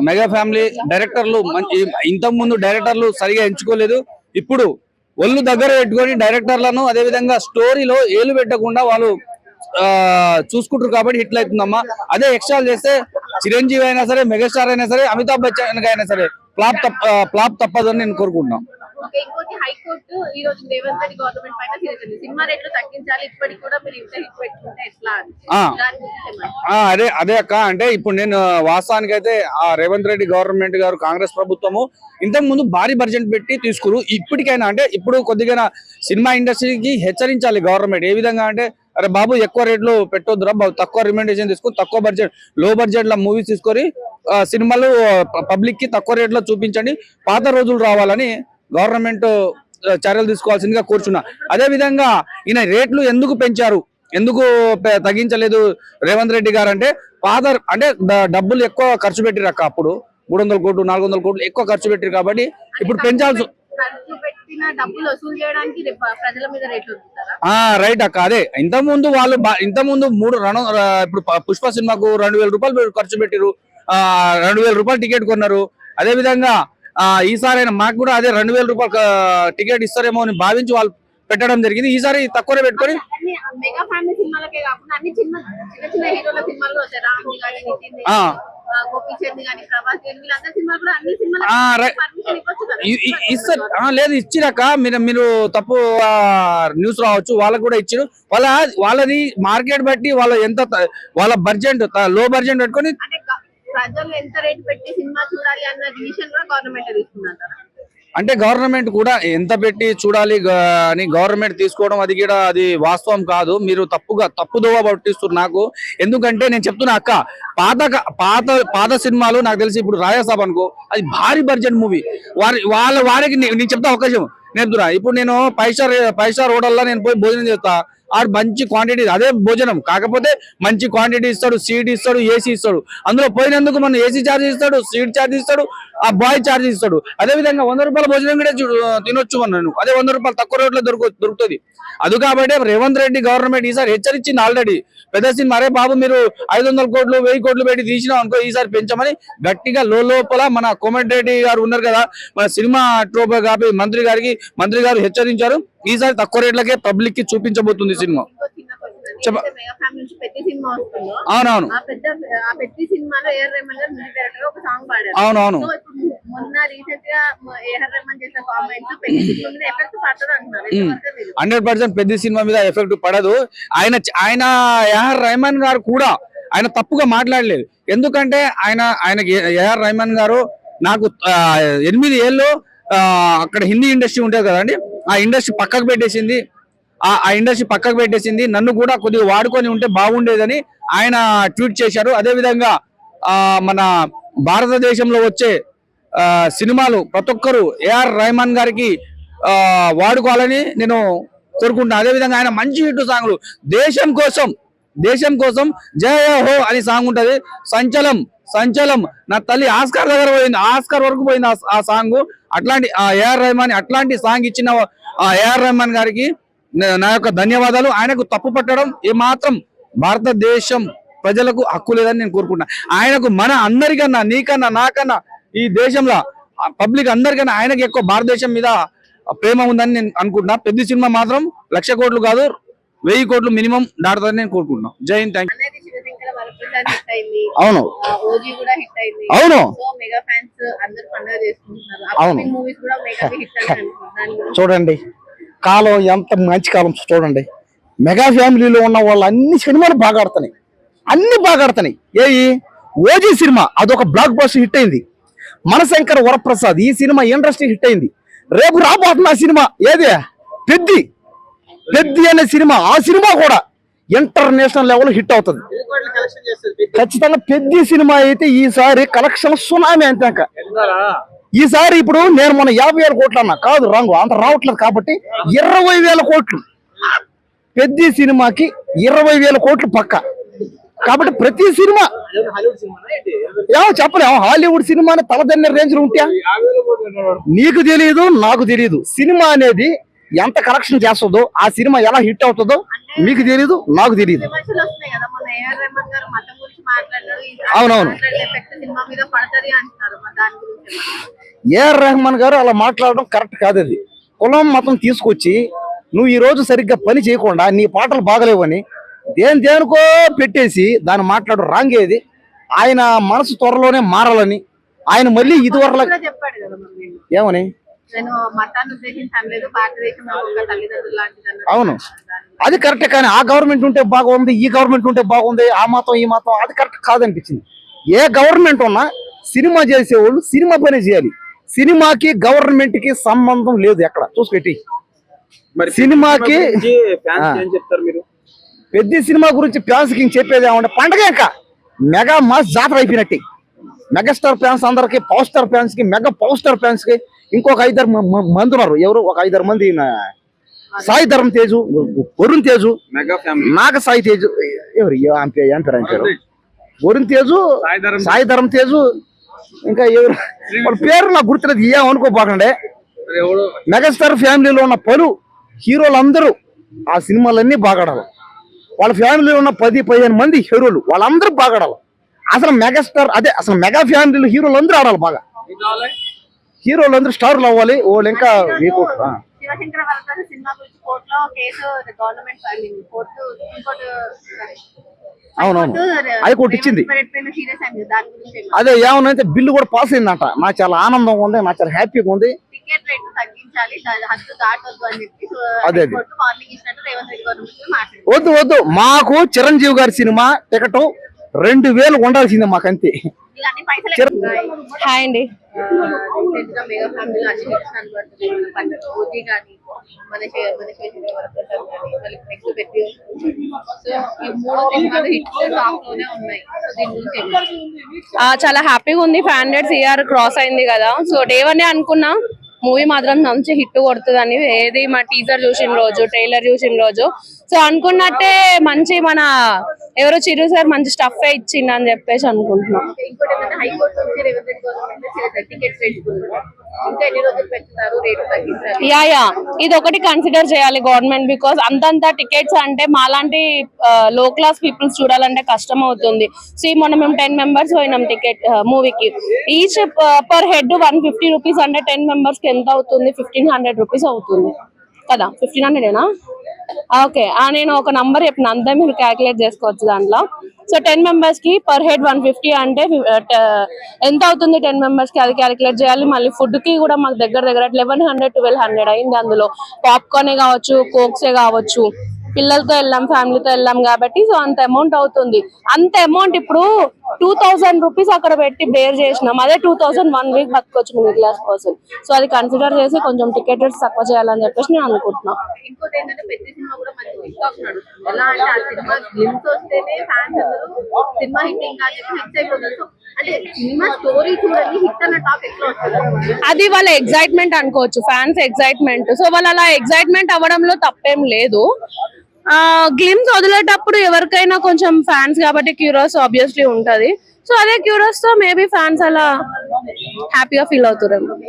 Mega family డైరెక్టర్లు ఇంతకు ముందు డైరెక్టర్లు సరిగా ఎంచుకోలేదు. ఇప్పుడు ఒళ్ళు దగ్గర పెట్టుకొని డైరెక్టర్లను అదే విధంగా స్టోరీలో ఏలు పెట్టకుండా వాళ్ళు చూసుకుంటారు కాబట్టి హిట్ అవుతుందమ్మా. అదే ఎక్స్ట్రా చేస్తే చిరంజీవి అయినా సరే, మెగాస్టార్ అయినా సరే, అమితాబ్ బచ్చన్ అయినా సరే ఫ్లాప్ తప్పదని నేను కోరుకుంటున్నాను. ఇంకోటి హైకోర్టు ఈ రోజు రేవంత్ రెడ్డి గవర్నమెంట్ పైన సినిమా రేట్లు తగ్గించాలి, ఇప్పటికి కూడా మీరు ఇంత హిట్ పెట్టుకుంటే ఎట్లా? అదే అక్క, అంటే ఇప్పుడు నేను వాస్తవానికి అయితే ఆ రేవంత్ రెడ్డి గవర్నమెంట్ గారు కాంగ్రెస్ ప్రభుత్వము ఇంతకు ముందు భారీ బడ్జెట్ పెట్టి తీసుకురు. ఇప్పటికైనా అంటే ఇప్పుడు కొద్దిగా సినిమా ఇండస్ట్రీకి హెచ్చరించాలి గవర్నమెంట్. ఏ విధంగా అంటే, అరే బాబు ఎక్కువ రేట్లు పెట్టొద్దురా బాబు, తక్కువ రికమెండేషన్ తీసుకుని తక్కువ బడ్జెట్ లో బడ్జెట్ లో మూవీస్ తీసుకొని సినిమాలు పబ్లిక్ కి తక్కువ రేట్ లో చూపించండి, పాత రోజులు రావాలని గవర్నమెంట్ చర్యలు తీసుకోవాల్సిందిగా కోరుచున్నా. అదే విధంగా ఈయన రేట్లు ఎందుకు పెంచారు, ఎందుకు తగ్గించలేదు రేవంత్ రెడ్డి గారు అంటే, అంటే డబ్బులు ఎక్కువ ఖర్చు పెట్టిరు అక్క. అప్పుడు 300 కోట్లు 400 కోట్లు ఎక్కువ ఖర్చు పెట్టిరు కాబట్టి ఇప్పుడు పెంచాల్సి రైట్ అక్క. అదే ఇంతకుముందు వాళ్ళు ఇంతకుముందు ఇప్పుడు పుష్ప సినిమాకు 2000 రూపాయలు ఖర్చు పెట్టిరు, 2000 రూపాయలు టికెట్ కొన్నారు. అదే విధంగా ఈసారి మాకు కూడా అదే 2000 రూపాయలు టికెట్ ఇస్తారేమో అని భావించి వాళ్ళు పెట్టడం జరిగింది. ఈసారి తక్కువనే పెట్టుకొని లేదు ఇచ్చిరాక మీరు తప్పు న్యూస్ రావచ్చు, వాళ్ళకు కూడా ఇచ్చారు. వాళ్ళది మార్కెట్ బట్టి వాళ్ళ బడ్జెట్ లో బడ్జెట్ పెట్టుకొని ప్రజలు ఎంత రేట్ పెట్టి సినిమా చూడాలి అన్న డిసిషన్ కూడా గవర్నమెంట్ తీసుకున్నారు. అంటే గవర్నమెంట్ కూడా ఎంత పెట్టి చూడాలి అని గవర్నమెంట్ తీసుకోవడం అది వాస్తవం కాదు. మీరు తప్పుదోవ పట్టిస్తున్నారు నాకు. ఎందుకంటే నేను చెప్తున్నా అక్క, పాత సినిమాలు నాకు తెలిసి ఇప్పుడు రాజాసాబ్ అనుకో, అది భారీ బడ్జెట్ మూవీ. వారికి నేను చెప్తా అవకాశం నేర్పుతున్నా. ఇప్పుడు నేను 5 స్టార్ హోటల్లో నేను పోయి భోజనం చేస్తా, ఆడు మంచి క్వాంటిటీ, అదే భోజనం కాకపోతే మంచి క్వాంటిటీ ఇస్తాడు, సీట్ ఇస్తాడు, ఏసీ ఇస్తాడు. అందులో పోయినందుకు మనం ఏసీ ఛార్జ్ ఇస్తాడు, సీట్ ఛార్జ్ ఇస్తాడు, ఆ బాయ్ ఛార్జ్ ఇస్తాడు. అదే విధంగా 100 రూపాయల భోజనం కూడా తినొచ్చు మనం. అదే 100 రూపాయలు తక్కువ రేట్లో దొరుకుతుంది. అది కాబట్టి రేవంత్ రెడ్డి గవర్నమెంట్ ఈసారి హెచ్చరించింది ఆల్రెడీ. పెద్ద సినిమా అరే బాబు మీరు 500 కోట్లు 1000 కోట్లు పెట్టి తీసినాం అనుకో, ఈసారి పెంచమని గట్టిగా లోపల మన కోమటిరెడ్డి గారు ఉన్నారు కదా, మన సినిమా ట్రోపా కాపీ మంత్రి గారు హెచ్చరించారు. ఈసారి తక్కువ రేట్లకే పబ్లిక్ కి చూపించబోతుంది సినిమా. అవునవును అవునవును 100% పెద్ద సినిమా మీద ఎఫెక్ట్ పడదు. ఆయన ఏఆర్ రెహమాన్ గారు కూడా ఆయన తప్పుగా మాట్లాడలేదు. ఎందుకంటే ఆయనకి ఏఆర్ రెహమాన్ గారు నాకు 8 ఏళ్ళు అక్కడ హిందీ ఇండస్ట్రీ ఉంటుంది కదండి, ఆ ఇండస్ట్రీ పక్కకు పెట్టేసింది. నన్ను కూడా కొద్దిగా వాడుకొని ఉంటే బాగుండేదని ఆయన ట్వీట్ చేశారు. అదే విధంగా మన భారతదేశంలో వచ్చే సినిమాలు ప్రతి ఒక్కరు ఏఆర్ రెహమాన్ గారికి వాడుకోవాలని నేను కోరుకుంటున్నాను. అదే విధంగా ఆయన మంచి హిట్ సాంగ్లు దేశం కోసం జయ హో అని సాంగ్ ఉంటది, సంచలం నా తల్లి ఆస్కార్ వరకు పోయింది ఆ సాంగ్. అట్లాంటి ఏఆర్ రెహమాన్ అట్లాంటి సాంగ్ ఇచ్చిన ఏఆర్ రెహమాన్ గారికి నా యొక్క ధన్యవాదాలు. ఆయనకు తప్పు పట్టడం ఏమాత్రం భారతదేశం ప్రజలకు హక్కు లేదని నేను కోరుకుంటున్నా. ఆయనకు మన అందరికన్నా, నీకన్నా నాకన్నా ఈ దేశంలో పబ్లిక్ అందరికన్నా ఆయనకి ఎక్కువ భారతదేశం మీద ప్రేమ ఉందని నేను అనుకుంటున్నా. పెద్ద సినిమా మాత్రం 1,00,000 కోట్లు కాదు 1000 కోట్లు మినిమం దాటుతుందని నేను కోరుకుంటున్నా. జై హింద్, థ్యాంక్ యూ. అవును చూడండి కాలం ఎంత మంచి కాలం. చూడండి మెగా ఫ్యామిలీలో ఉన్న వాళ్ళు అన్ని సినిమాలు బాగా ఆడుతున్నాయి. ఓజీ సినిమా అదొక బ్లాక్ బస్టర్ హిట్ అయింది. మనశంకర్ వరప్రసాద్ ఈ సినిమా ఇండస్ట్రీ హిట్ అయింది. రేపు రాబోతున్న సినిమా ఏది, పెద్ది అనే సినిమా, ఆ సినిమా కూడా ఇంటర్నేషనల్ లెవెల్ హిట్ అవుతుంది ఖచ్చితంగా. పెద్ద సినిమా అయితే ఈసారి కలెక్షన్ సునామీ అంతే. ఈసారి ఇప్పుడు నేను మన 50,000 కోట్లు అన్నా, కాదు రాంగు అంత రావట్లేదు కాబట్టి 20,000 కోట్లు పెద్ద సినిమాకి 20,000 కోట్లు పక్క. కాబట్టి ప్రతి సినిమా చెప్పలేము, హాలీవుడ్ సినిమాని తలదన్నే రేంజ్ లో ఉంటా. నీకు తెలియదు నాకు తెలియదు, సినిమా అనేది ఎంత కలెక్షన్ చేస్తుందో, ఆ సినిమా ఎలా హిట్ అవుతుందో మీకు తెలియదు, నాకు తెలియదు. విమర్శలు వస్తున్నాయి కదా, మొన్న ఏఆర్ రెహమాన్ గారు మతం గురించి మాట్లాడారు, అవునవును. ఎఫెక్ట్ సినిమా మీద పడతది అంటున్నారు. మరి దాని గురించి ఏఆర్ రెహమాన్ గారు అలా మాట్లాడడం కరెక్ట్ కాదు. అది కులం మతం తీసుకొచ్చి నువ్వు ఈ రోజు సరిగ్గా పని చేయకుండా నీ పాటలు బాగలేవని దేనికో పెట్టేసి దాన్ని మాట్లాడు రాంగ్. ఏది ఆయన మనసు త్వరలోనే మారాలని ఆయన మళ్ళీ ఇదివరలా కూడా చెప్పాడు కదా మరి నేను. ఏమని. నేను మతాన్ని ఉద్దేశించి అనలేదు, భారతదేశంలో ఒక తల్లిదండ్రులు లాంటిది అన్నారు. అవును, అది కరెక్టే. కానీ ఆ గవర్నమెంట్ ఉంటే బాగుంది, ఈ గవర్నమెంట్ ఉంటే బాగుంది, ఆ మతం ఈ మతం అది కరెక్ట్ కాదనిపించింది. ఏ గవర్నమెంట్ ఉన్నా సినిమా చేసేవాళ్ళు సినిమా పని చేయాలి. సినిమాకి గవర్నమెంట్ కి సంబంధం లేదు ఎక్కడ చూసుకెట్టి. మరి సినిమాకి ఏం చెప్తారు మీరు? పెద్ద సినిమా గురించి ఫ్యాన్స్ కి చెప్పేది ఏమంటే పండగ ఇంకా మెగా మాస్ జాతర అయిపోయినట్టే. మెగాస్టార్ ఫ్యాన్స్ అందరికి, పవర్ స్టార్ ఫ్యాన్స్ కి, మెగా పవర్ స్టార్ ఫ్యాన్స్ కి ఇంకొక 5 మంది ఉన్నారు. ఎవరు? ఒక 5 మంది. సాయి ధరమ్ తేజు, వరుణ్ తేజు, మెగా ఫ్యామిలీ, నాగ సాయి తేజు, ఎవరు ఏం పేరు వరుణ్ తేజు, సాయి ధరమ్ తేజు, ఇంకా ఎవరు వాళ్ళ పేరు నాకు గుర్తులేదు. ఏమనుకోపోకండి. మెగాస్టార్ ఫ్యామిలీలో ఉన్న పలు హీరోలందరూ ఆ సినిమాలన్నీ బాగాడాలి. వాళ్ళ ఫ్యామిలీలో ఉన్న 10-15 మంది హీరోలు వాళ్ళందరూ బాగాడాలి. అసలు మెగాస్టార్ అదే అసలు మెగా ఫ్యామిలీలో హీరోలు అందరూ ఆడాలి బాగా. హీరోలు అందరూ స్టార్లు అవ్వాలి. వాళ్ళు ఇంకా శివశంకర వరప్రసాద్ సినిమా గురించి కోర్టులో కేసు గవర్నమెంట్ కోర్టు అవునవును హైకోర్టు ఇచ్చింది. సీరియస్ అయింది. దాని గురించి అదే ఏమనంటే బిల్లు కూడా పాస్ అయిందంట. నాకు చాలా ఆనందంగా ఉంది, నాకు చాలా హ్యాపీగా ఉంది. టికెట్ రేట్లు తగ్గించాలి, హద్దు దాటొద్దు అని చెప్పి అదే వార్నింగ్ ఇచ్చినట్టు రేవంత్ రెడ్డి గవర్నమెంట్ మాట్లాడారు. వద్దు మాకు చిరంజీవి గారి సినిమా టికెట్ 2000 ఉండాల్సిందే మాకంతే. ఇలాంటి పైసలు హాయ్ అండి. రీసెంట్ గా మెగా ఫ్యామిలీలో అన్ని హిట్స్ కనబడుతుంది. మన ఓజీ కానీ, మన శివశంకర వరప్రసాద్ కానీ, మళ్ళీ నెక్స్ట్ పెట్టి. సో ఈ 3 సినిమాలు హిట్స్ టాప్ లోనే ఉన్నాయి. సో దీని గురించి చాలా హ్యాపీగా ఉంది. 500 CR క్రాస్ అయింది కదా. సో డే 1 అనుకున్నా మూవీ మాత్రం మంచి హిట్ కొడుతుందని. ఏది మా టీజర్ చూసిన రోజు, ట్రైలర్ చూసిన రోజు సో అనుకున్నట్టే మంచి మన ఎవరో చిరు సార్ మంచి స్టఫ్ ఇచ్చింది అని చెప్పేసి అనుకుంటున్నాం. ఇంకోటి ఏంటంటే హైకోర్టు నుంచి రేవంత్ రెడ్డి గవర్నమెంట్ టికెట్స్ పెంచుకున్నారు. ఇంకా ఎన్ని రోజులు పెంచుతారు, రేటు తగ్గిస్తారు? యా ఇది ఒకటి కన్సిడర్ చేయాలి గవర్నమెంట్. బికాస్ అంతంత టికెట్స్ అంటే మాలాంటి లో క్లాస్ పీపుల్స్ చూడాలంటే కష్టం అవుతుంది. సో మొన్న మేము 10 మెంబర్స్ పోయినాం టికెట్ మూవీకి. ఈచ్ పర్ హెడ్ 150 రూపీస్ అంటే 10 మెంబర్స్ కి ఎంత అవుతుంది? 1500 రూపీస్ అవుతుంది కదా. 1500ఏనా? ఓకే, నేను ఒక నంబర్ చెప్పిన, అంతా మీరు క్యాలిక్యులేట్ చేసుకోవచ్చు దాంట్లో. సో 10 మెంబర్స్ కి పర్ హెడ్ 150 అంటే ఎంత అవుతుంది 10 మెంబర్స్ కి? అది క్యాలిక్యులేట్ చేయాలి. మళ్ళీ ఫుడ్ కి కూడా మాకు దగ్గర 1100-1200 అయింది. అందులో పాప్కార్నే కావచ్చు, కోక్సే కావచ్చు. పిల్లలతో వెళ్ళాం, ఫ్యామిలీతో వెళ్ళాం కాబట్టి సో అంత అమౌంట్ అవుతుంది. అంత అమౌంట్ ఇప్పుడు 2000 రూపీస్ అక్కడ పెట్టి బేర్ చేసినాం. అదే 2000 1 వీక్ బతకొచ్చు మిడిల్ క్లాస్ పర్సన్. సో అది కన్సిడర్ చేసి కొంచెం టికెట్ రేట్స్ తక్కువ చేయాలని చెప్పేసి నేను అనుకుంటున్నా. ఇంకోటి ఏంటంటే పెద్ద సినిమా కూడా మంచి హిట్ టాక్ నడుస్తుంది. ఎలా అంటే ఆ సినిమా గ్లిమ్స్ వస్తేనే ఫ్యాన్స్ అందరూ సినిమా హిట్టింగ్ అని చెప్పి హిట్ అయిపోతుంది. అంటే సినిమా స్టోరీ చూడండి, హిట్ అన్న టాక్ ఎట్లా వస్తుంది? అది వాళ్ళ ఎగ్జైట్మెంట్ అనుకోవచ్చు, ఫ్యాన్స్ ఎగ్జైట్మెంట్. సో వాళ్ళు అలా ఎగ్జైట్మెంట్ అవ్వడంలో తప్పేం లేదు. గ్లిమ్స్ వదిలేటప్పుడు ఎవరికైనా కొంచెం ఫ్యాన్స్ కాబట్టి క్యూరియస్ ఆబ్వియస్లీ ఉంటది. సో అదే క్యూరియస్ తో మేబీ ఫ్యాన్స్ అలా హ్యాపీగా ఫీల్ అవుతారేమో.